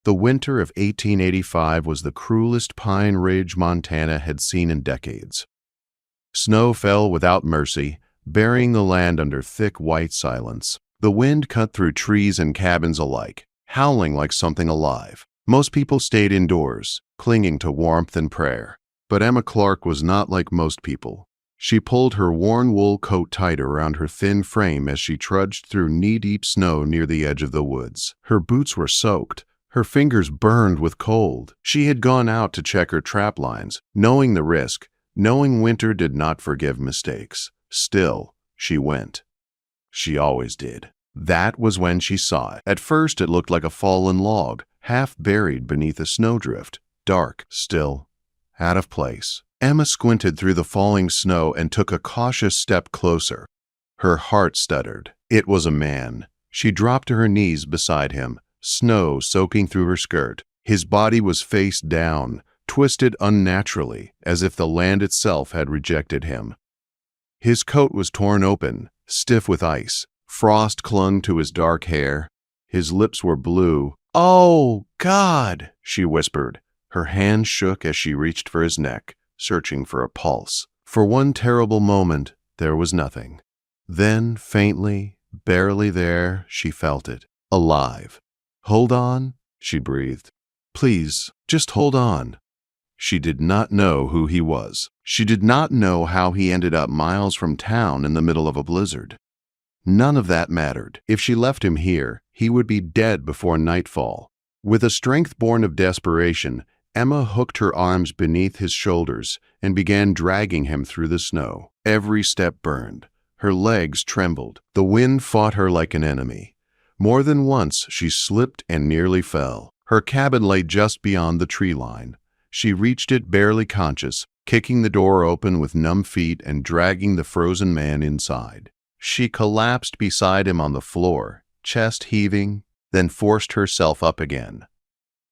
The winter of 1885 was the cruelest Pine Ridge, Montana had seen in decades. Snow fell without mercy, burying the land under thick white silence. The wind cut through trees and cabins alike, howling like something alive. Most people stayed indoors, clinging to warmth and prayer. But Emma Clark was not like most people. She pulled her worn wool coat tighter around her thin frame as she trudged through knee-deep snow near the edge of the woods. Her boots were soaked, her fingers burned with cold. She had gone out to check her trap lines, knowing the risk, knowing winter did not forgive mistakes. Still, she went. She always did. That was when she saw it. At first it looked like a fallen log, half buried beneath a snowdrift, dark, still, out of place. Emma squinted through the falling snow and took a cautious step closer. Her heart stuttered. It was a man. She dropped to her knees beside him, snow soaking through her skirt. His body was face down, twisted unnaturally, as if the land itself had rejected him. His coat was torn open, stiff with ice. Frost clung to his dark hair. His lips were blue. "Oh, God!" she whispered. Her hand shook as she reached for his neck, searching for a pulse. For one terrible moment, there was nothing. Then, faintly, barely there, she felt it. Alive. "Hold on," she breathed. "Please, just hold on." She did not know who he was. She did not know how he ended up miles from town in the middle of a blizzard. None of that mattered. If she left him here, he would be dead before nightfall. With a strength born of desperation, Emma hooked her arms beneath his shoulders and began dragging him through the snow. Every step burned. Her legs trembled. The wind fought her like an enemy. More than once she slipped and nearly fell. Her cabin lay just beyond the tree line. She reached it barely conscious, kicking the door open with numb feet and dragging the frozen man inside. She collapsed beside him on the floor, chest heaving, then forced herself up again.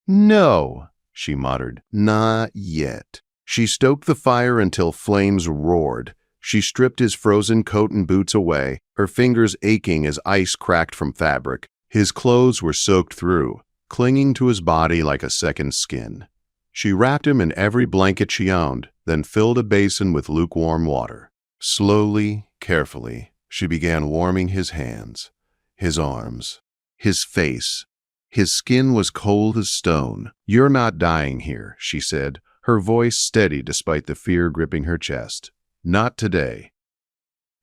"No," she muttered, "not yet." She stoked the fire until flames roared. She stripped his frozen coat and boots away, her fingers aching as ice cracked from fabric. His clothes were soaked through, clinging to his body like a second skin. She wrapped him in every blanket she owned, then filled a basin with lukewarm water. Slowly, carefully, she began warming his hands, his arms, his face. His skin was cold as stone. "You're not dying here," she said, her voice steady despite the fear gripping her chest. "Not today."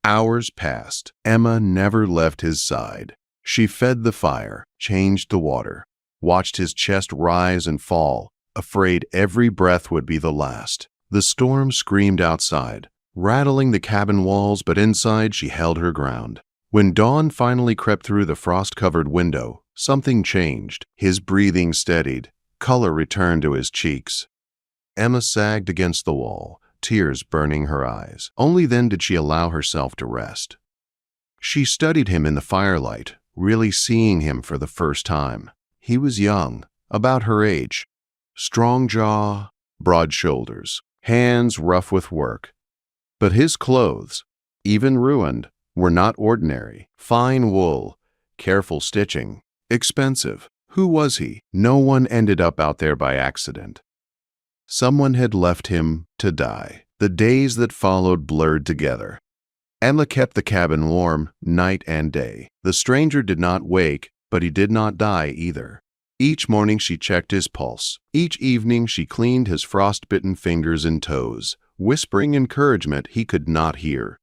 Hours passed. Emma never left his side. She fed the fire, changed the water, watched his chest rise and fall, afraid every breath would be the last. The storm screamed outside, rattling the cabin walls, but inside she held her ground. When dawn finally crept through the frost-covered window, something changed. His breathing steadied. Color returned to his cheeks. Emma sagged against the wall, tears burning her eyes. Only then did she allow herself to rest. She studied him in the firelight, really seeing him for the first time. He was young, about her age. Strong jaw, broad shoulders, hands rough with work. But his clothes, even ruined, were not ordinary. Fine wool, careful stitching, expensive. Who was he? No one ended up out there by accident. Someone had left him to die. The days that followed blurred together. Emma kept the cabin warm night and day. The stranger did not wake, but he did not die either. Each morning she checked his pulse. Each evening she cleaned his frost-bitten fingers and toes, whispering encouragement he could not hear.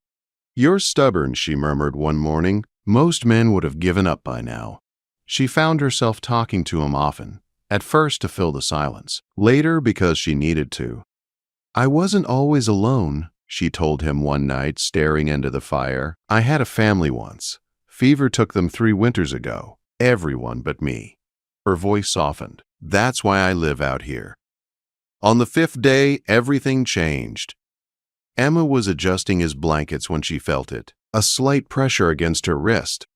"You're stubborn," she murmured one morning. Most men would have given up by now. She found herself talking to him often, at first to fill the silence, later because she needed to. "I wasn't always alone," she told him one night, staring into the fire. "I had a family once. Fever took them 3 winters ago. Everyone but me." Her voice softened. "That's why I live out here." On the 5th day, everything changed. Emma was adjusting his blankets when she felt it, a slight pressure against her wrist.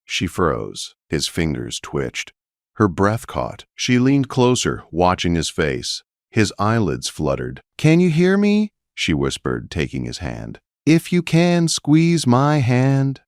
She froze. His fingers twitched. Her breath caught. She leaned closer, watching his face. His eyelids fluttered. "Can you hear me?" she whispered, taking his hand. "If you can, squeeze my hand."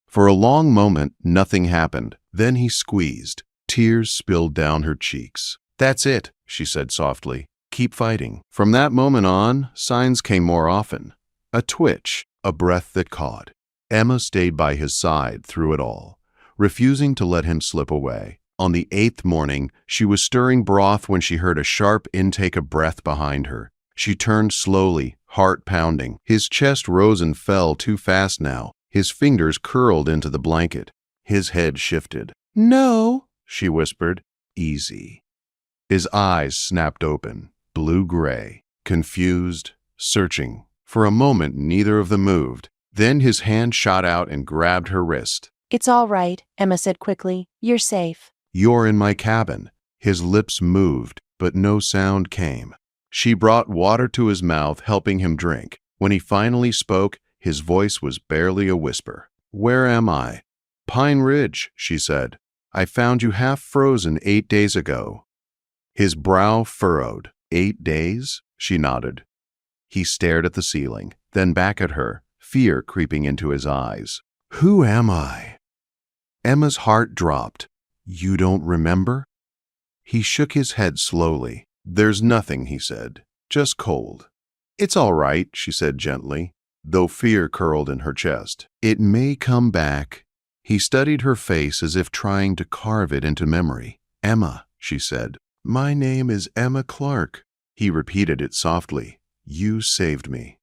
For a long moment, nothing happened. Then he squeezed, Tears spilled down her cheeks. "That's it," she said softly. "Keep fighting." From that moment on, signs came more often. A twitch, a breath that caught. Emma stayed by his side through it all, refusing to let him slip away. On the 8th morning, she was stirring broth when she heard a sharp intake of breath behind her. She turned slowly, heart pounding. His chest rose and fell too fast now. His fingers curled into the blanket. His head shifted. "No," she whispered. "Easy." His eyes snapped open, blue-gray, confused, searching. For a moment, neither of them moved. Then his hand shot out and grabbed her wrist. "It's all right," Emma said quickly. "You're safe." "You're in my cabin." His lips moved, but no sound came. She brought water to his mouth, helping him drink. When he finally spoke, his voice was barely a whisper. "Where am I?" "Pine Ridge," she said. "I found you half frozen 8 days ago." His brow furrowed. 8 days? She nodded. He stared at the ceiling, then back at her, fear creeping into his eyes. "Who am I?" Emma's heart dropped. "You don't remember?" He shook his head slowly. "There's nothing," he said. "Just cold." "It's all right," she said gently, though fear curled in her chest. "It may come back." He studied her face as if trying to carve it into memory. "Emma," she said. "My name is Emma Clark." He repeated it softly. "You saved me."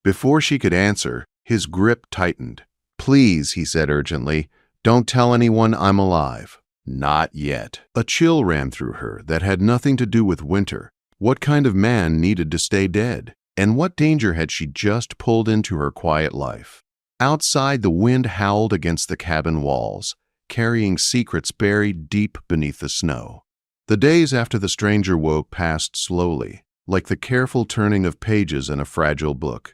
Before she could answer, his grip tightened. "Please," he said urgently, "don't tell anyone I'm alive." "Not yet." A chill ran through her that had nothing to do with winter. What kind of man needed to stay dead? And what danger had she just pulled into her quiet life? Outside, the wind howled against the cabin walls, carrying secrets buried deep beneath the snow. The days after the stranger woke passed slowly, like the careful turning of pages in a fragile book.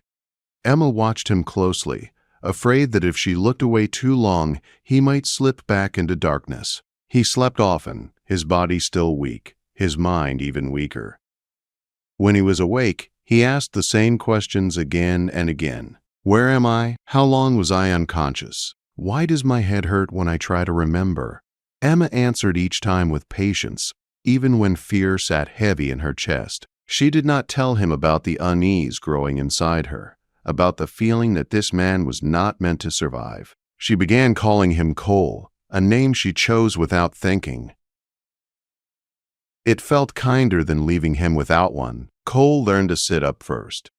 Emma watched him closely, afraid that if she looked away too long, he might slip back into darkness. He slept often, his body still weak, his mind even weaker. When he was awake, he asked the same questions again and again. Where am I? How long was I unconscious? Why does my head hurt when I try to remember? Emma answered each time with patience, even when fear sat heavy in her chest. She did not tell him about the unease growing inside her, about the feeling that this man was not meant to survive. She began calling him Cole, a name she chose without thinking. It felt kinder than leaving him without one. Cole learned to sit up first,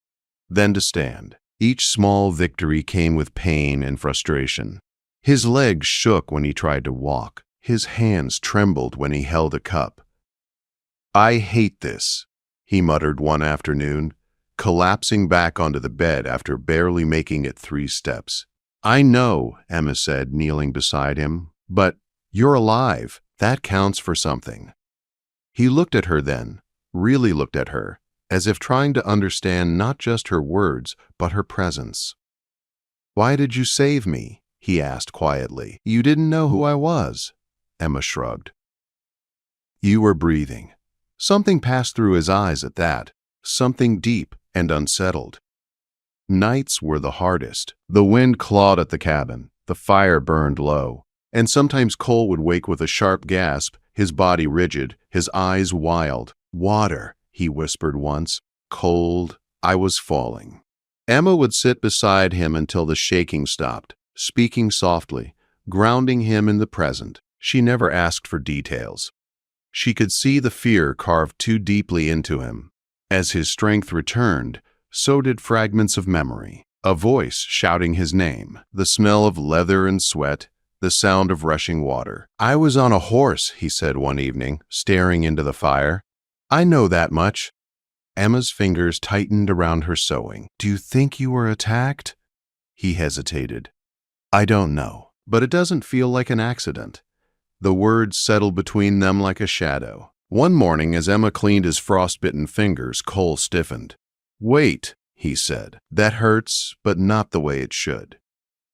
then to stand. Each small victory came with pain and frustration. His legs shook when he tried to walk. His hands trembled when he held a cup. "I hate this," he muttered one afternoon, collapsing back onto the bed after barely making it 3 steps. "I know," Emma said, kneeling beside him, "but you're alive. That counts for something." He looked at her then, really looked at her, as if trying to understand not just her words, but her presence. "Why did you save me?" he asked quietly. "You didn't know who I was." Emma shrugged. "You were breathing." Something passed through his eyes at that, something deep and unsettled. Nights were the hardest. The wind clawed at the cabin, the fire burned low, and sometimes Cole would wake with a sharp gasp, his body rigid, his eyes wild. "Water," he whispered once. "Cold." I was falling. Emma would sit beside him until the shaking stopped, speaking softly, grounding him in the present. She never asked for details. She could see the fear carved too deeply into him. As his strength returned, so did fragments of memory. A voice shouting his name, the smell of leather and sweat, the sound of rushing water. "I was on a horse," he said one evening, staring into the fire. "I know that much." Emma's fingers tightened around her sewing. "Do you think you were attacked?" He hesitated. "I don't know, but it doesn't feel like an accident." The words settled between them like a shadow. One morning, as Emma cleaned his frostbitten fingers, Cole stiffened. "Wait," he said. "That hurts, but not the way it should."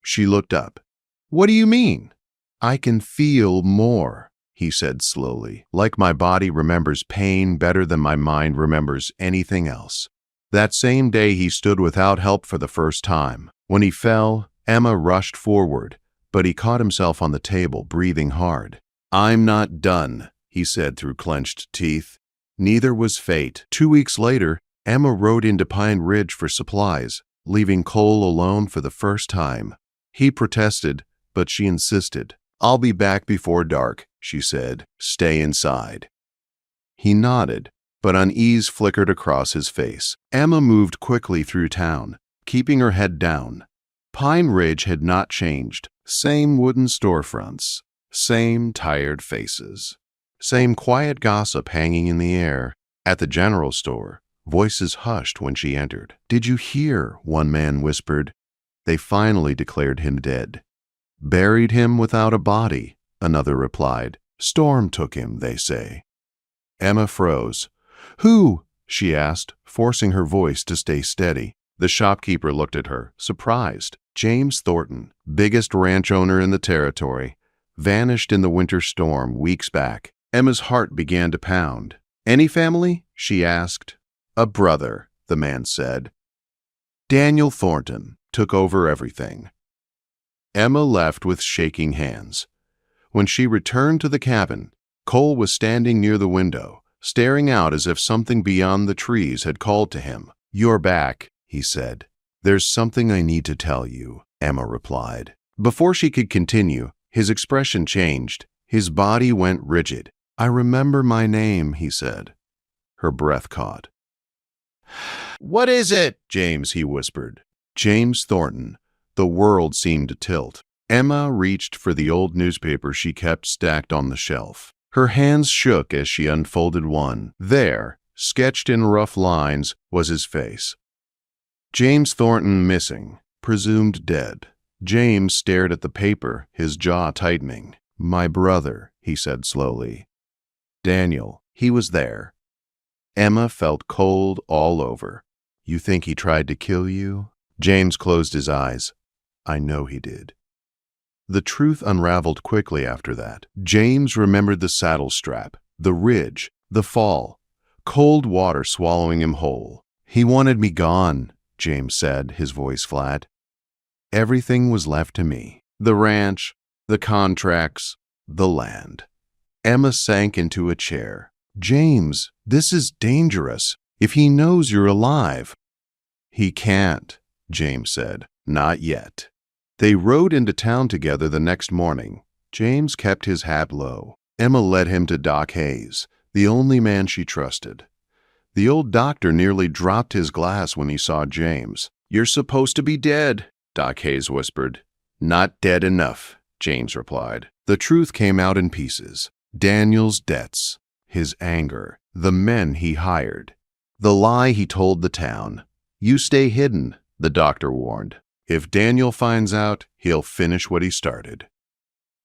She looked up. "What do you mean?" "I can feel more," he said slowly, "like my body remembers pain better than my mind remembers anything else." That same day he stood without help for the first time. When he fell, Emma rushed forward, but he caught himself on the table, breathing hard. "I'm not done," he said through clenched teeth. Neither was fate. 2 weeks later, Emma rode into Pine Ridge for supplies, leaving Cole alone for the first time. He protested, but she insisted. "I'll be back before dark," she said. "Stay inside." He nodded, but unease flickered across his face. Emma moved quickly through town, keeping her head down. Pine Ridge had not changed. Same wooden storefronts, same tired faces, same quiet gossip hanging in the air. At the general store, voices hushed when she entered. "Did you hear?" one man whispered. "They finally declared him dead." "Buried him without a body," another replied. "Storm took him, they say." Emma froze. "Who?" she asked, forcing her voice to stay steady. The shopkeeper looked at her, surprised. James Thornton, biggest ranch owner in the territory, vanished in the winter storm weeks back. Emma's heart began to pound. "Any family?" she asked. "A brother," the man said. "Daniel Thornton took over everything." Emma left with shaking hands. When she returned to the cabin, Cole was standing near the window, staring out as if something beyond the trees had called to him. "You're back," he said. "There's something I need to tell you," Emma replied. Before she could continue, his expression changed. His body went rigid. "I remember my name," he said. Her breath caught. "What is it, James?" he whispered. "James Thornton." The world seemed to tilt. Emma reached for the old newspaper she kept stacked on the shelf. Her hands shook as she unfolded one. There, sketched in rough lines, was his face. "James Thornton missing, presumed dead." James stared at the paper, his jaw tightening. "My brother," he said slowly. "Daniel, he was there." Emma felt cold all over. "You think he tried to kill you?" James closed his eyes. "I know he did." The truth unraveled quickly after that. James remembered the saddle strap, the ridge, the fall, cold water swallowing him whole. "He wanted me gone," James said, his voice flat. "Everything was left to me. The ranch, the contracts, the land." Emma sank into a chair. "James, this is dangerous. If he knows you're alive." "He can't," James said. "Not yet." They rode into town together the next morning. James kept his hat low. Emma led him to Doc Hayes, the only man she trusted. The old doctor nearly dropped his glass when he saw James. "You're supposed to be dead," Doc Hayes whispered. "Not dead enough," James replied. The truth came out in pieces. Daniel's debts, his anger, the men he hired, the lie he told the town. "You stay hidden," the doctor warned. "If Daniel finds out, he'll finish what he started."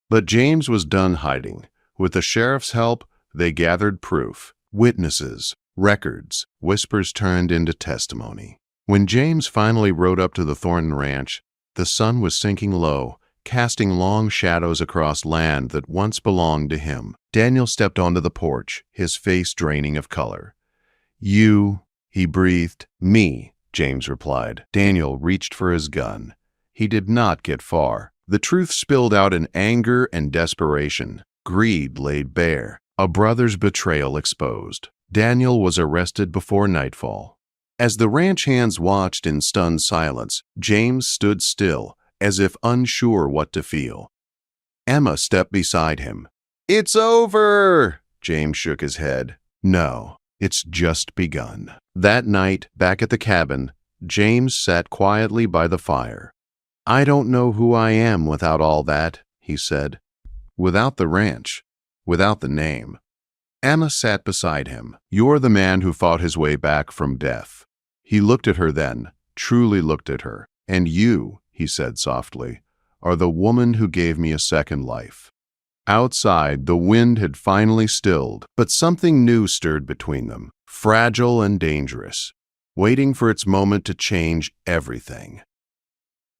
But James was done hiding. With the sheriff's help, they gathered proof, witnesses, records. Whispers turned into testimony. When James finally rode up to the Thornton Ranch, the sun was sinking low, casting long shadows across land that once belonged to him. Daniel stepped onto the porch, his face draining of color. "You," he breathed. "Me," James replied. Daniel reached for his gun. He did not get far. The truth spilled out in anger and desperation. Greed laid bare. A brother's betrayal exposed. Daniel was arrested before nightfall. As the ranch hands watched in stunned silence, James stood still, as if unsure what to feel. Emma stepped beside him. "It's over!" James shook his head. "No, it's just begun." That night, back at the cabin, James sat quietly by the fire. "I don't know who I am without all that," he said. "Without the ranch, without the name." Emma sat beside him. "You're the man who fought his way back from death." He looked at her then, truly looked at her. "And you," he said softly, "are the woman who gave me a second life." Outside, the wind had finally stilled, but something new stirred between them, fragile and dangerous, waiting for its moment to change everything.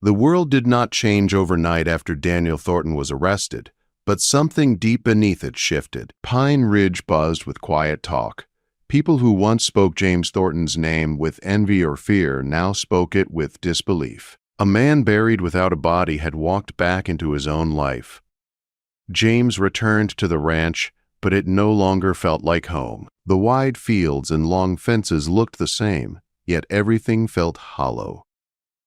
The world did not change overnight after Daniel Thornton was arrested, but something deep beneath it shifted. Pine Ridge buzzed with quiet talk. People who once spoke James Thornton's name with envy or fear now spoke it with disbelief. A man buried without a body had walked back into his own life. James returned to the ranch, but it no longer felt like home. The wide fields and long fences looked the same, yet everything felt hollow.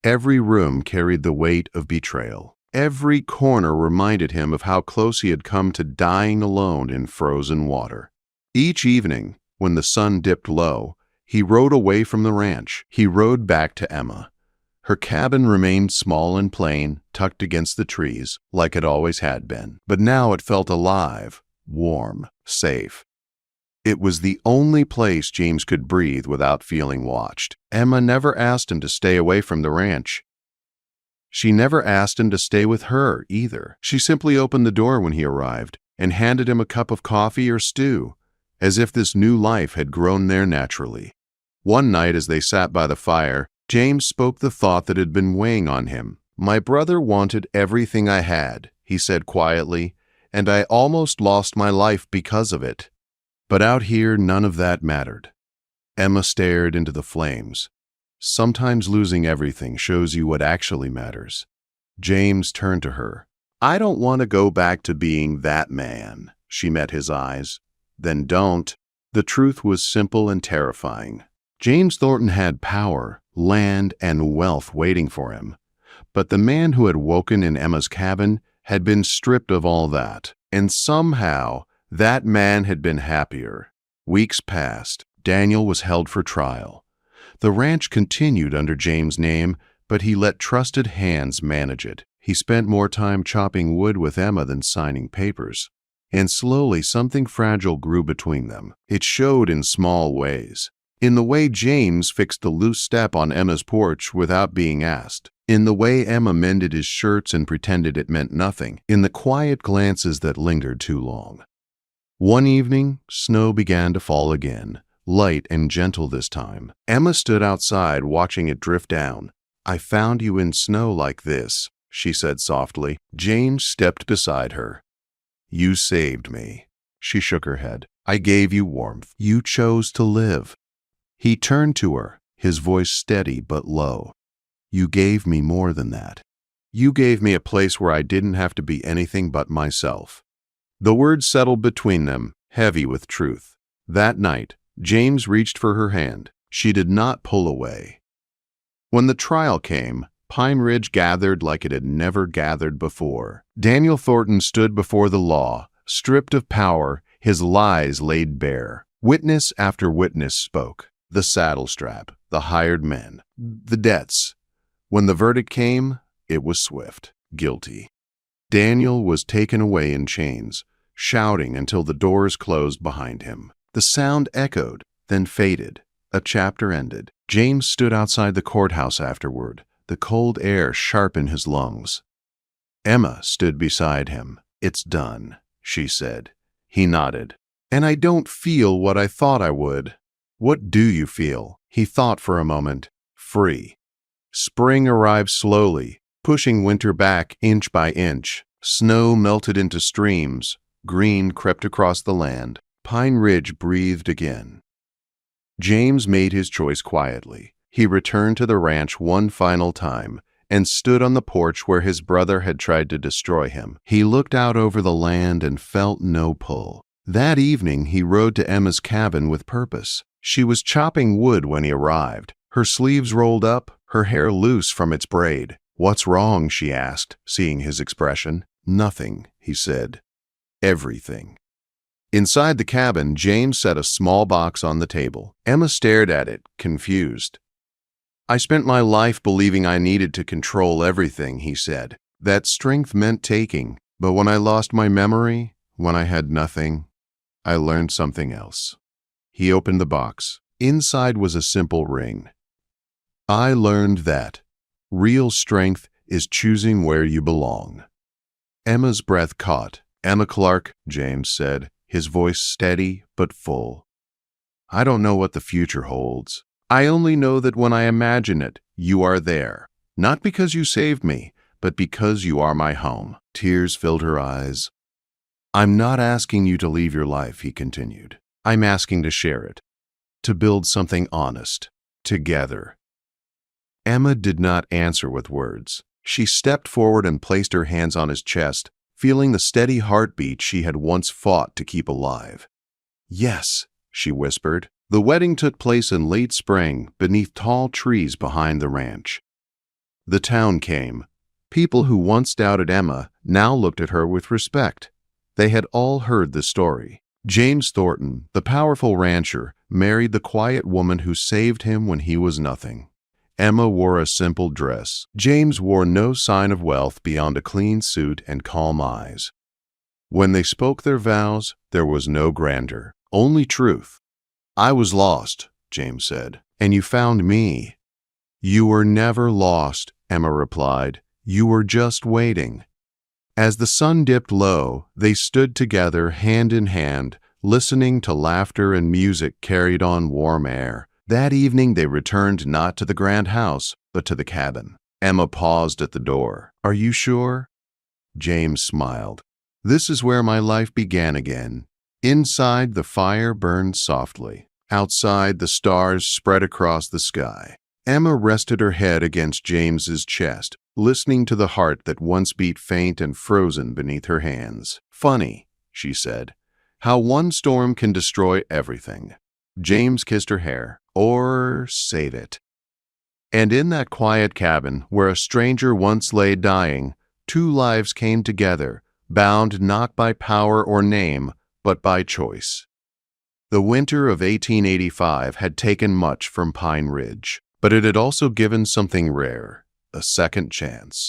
Every room carried the weight of betrayal. Every corner reminded him of how close he had come to dying alone in frozen water. Each evening, when the sun dipped low, he rode away from the ranch. He rode back to Emma. Her cabin remained small and plain, tucked against the trees, like it always had been. But now it felt alive, warm, safe. It was the only place James could breathe without feeling watched. Emma never asked him to stay away from the ranch. She never asked him to stay with her, either. She simply opened the door when he arrived and handed him a cup of coffee or stew, as if this new life had grown there naturally. One night, as they sat by the fire, James spoke the thought that had been weighing on him. "My brother wanted everything I had," he said quietly, "and I almost lost my life because of it. But out here, none of that mattered." Emma stared into the flames. Sometimes losing everything shows you what actually matters. James turned to her. "I don't want to go back to being that man." She met his eyes. "Then don't." The truth was simple and terrifying. James Thornton had power, land, and wealth waiting for him. But the man who had woken in Emma's cabin had been stripped of all that. And somehow, that man had been happier. Weeks passed. Daniel was held for trial. The ranch continued under James' name, but he let trusted hands manage it. He spent more time chopping wood with Emma than signing papers. And slowly something fragile grew between them. It showed in small ways. In the way James fixed the loose step on Emma's porch without being asked. In the way Emma mended his shirts and pretended it meant nothing. In the quiet glances that lingered too long. One evening, snow began to fall again, light and gentle this time. Emma stood outside watching it drift down. "I found you in snow like this," she said softly. James stepped beside her. "You saved me." She shook her head. "I gave you warmth. You chose to live." He turned to her, his voice steady but low. "You gave me more than that. You gave me a place where I didn't have to be anything but myself." The words settled between them, heavy with truth. That night, James reached for her hand. She did not pull away. When the trial came, Pine Ridge gathered like it had never gathered before. Daniel Thornton stood before the law, stripped of power, his lies laid bare. Witness after witness spoke. The saddle strap, the hired men, the debts. When the verdict came, it was swift. Guilty. Daniel was taken away in chains, shouting until the doors closed behind him. The sound echoed, then faded. A chapter ended. James stood outside the courthouse afterward, the cold air sharp in his lungs. Emma stood beside him. "It's done," she said. He nodded. "And I don't feel what I thought I would." "What do you feel?" He thought for a moment. "Free." Spring arrived slowly, pushing winter back inch by inch. Snow melted into streams. Green crept across the land. Pine Ridge breathed again. James made his choice quietly. He returned to the ranch one final time and stood on the porch where his brother had tried to destroy him. He looked out over the land and felt no pull. That evening, he rode to Emma's cabin with purpose. She was chopping wood when he arrived, her sleeves rolled up, her hair loose from its braid. "What's wrong?" she asked, seeing his expression. "Nothing," he said. "Everything." Inside the cabin, James set a small box on the table. Emma stared at it, confused. "I spent my life believing I needed to control everything," he said. "That strength meant taking. But when I lost my memory, when I had nothing, I learned something else." He opened the box. Inside was a simple ring. "I learned that real strength is choosing where you belong." Emma's breath caught. "Emma Clark," James said, his voice steady but full. "I don't know what the future holds. I only know that when I imagine it, you are there. Not because you saved me, but because you are my home." Tears filled her eyes. "I'm not asking you to leave your life," he continued. "I'm asking to share it, to build something honest, together." Emma did not answer with words. She stepped forward and placed her hands on his chest, feeling the steady heartbeat she had once fought to keep alive. "Yes," she whispered. The wedding took place in late spring beneath tall trees behind the ranch. The town came. People who once doubted Emma now looked at her with respect. They had all heard the story. James Thornton, the powerful rancher, married the quiet woman who saved him when he was nothing. Emma wore a simple dress. James wore no sign of wealth beyond a clean suit and calm eyes. When they spoke their vows, there was no grandeur, only truth. "I was lost," James said, "and you found me." "You were never lost," Emma replied. "You were just waiting." As the sun dipped low, they stood together hand in hand, listening to laughter and music carried on warm air. That evening they returned not to the grand house, but to the cabin. Emma paused at the door. "Are you sure?" James smiled. "This is where my life began again." Inside, the fire burned softly. Outside, the stars spread across the sky. Emma rested her head against James's chest, listening to the heart that once beat faint and frozen beneath her hands. "Funny," she said, "how one storm can destroy everything." James kissed her hair. "Or save it." And in that quiet cabin, where a stranger once lay dying, two lives came together, bound not by power or name, but by choice. The winter of 1885 had taken much from Pine Ridge, but it had also given something rare, a second chance.